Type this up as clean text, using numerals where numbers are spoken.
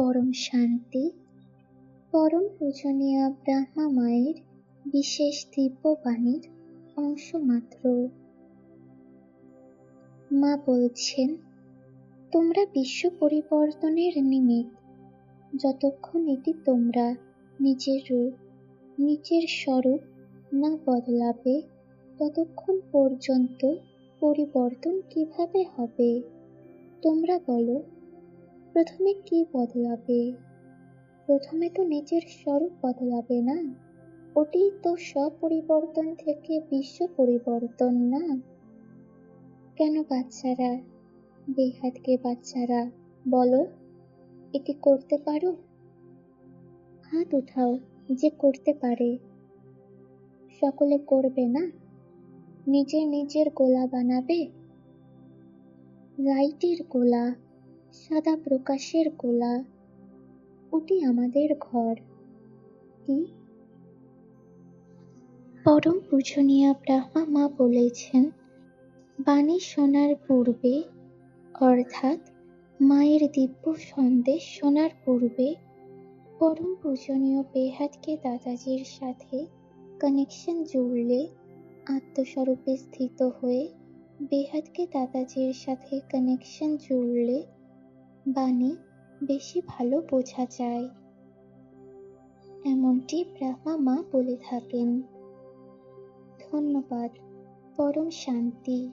পরম শান্তি, পরম পূজনীয়া ব্রহ্মা মায়ের বিশেষ দিব্যবাণীর অংশ মাত্র। মা বলছেন, তোমরা বিশ্ব পরিবর্তনের নিমিত্ত। যতক্ষণ এটি তোমরা নিজের রূপ, নিজের স্বরূপ না বদলাবে, ততক্ষণ পর্যন্ত পরিবর্তন কিভাবে হবে? তোমরা বলো, প্রথমে কি বদলাবে? প্রথমে তো নিজের স্বরূপ বদলাবে না? ওটি তো স্বপরিবর্তন থেকে বিশ্ব পরিবর্তন, না? কেন বাচ্চারা, বেহাতকে বাচ্চারা, বলো, এটি করতে পারো? হাত উঠাও যে করতে পারে। সকলে করবে না? নিজের নিজের গোলা বানাবে। লাইটের গোলা, সাদা প্রকাশের গোলা, ওটি আমাদের ঘর। কি? পরম পূজনীয়া ব্রহ্মা মা বলেছেন, বাণী শোনার পূর্বে, অর্থাৎ মায়ের দিব্য সন্দেশ শোনার পূর্বে, পরম পূজনীয় বেহাতকে দাদাজির সাথে কানেকশন জুড়লে, আত্মস্বরূপে স্থিত হয়ে বেহাতকে দাদাজির সাথে কানেকশন জুড়লে বাণী বেশি ভালো বোঝা যায়। এমনটি ব্রহ্মা মা বলে থাকেন। ধন্যবাদ। পরম শান্তি।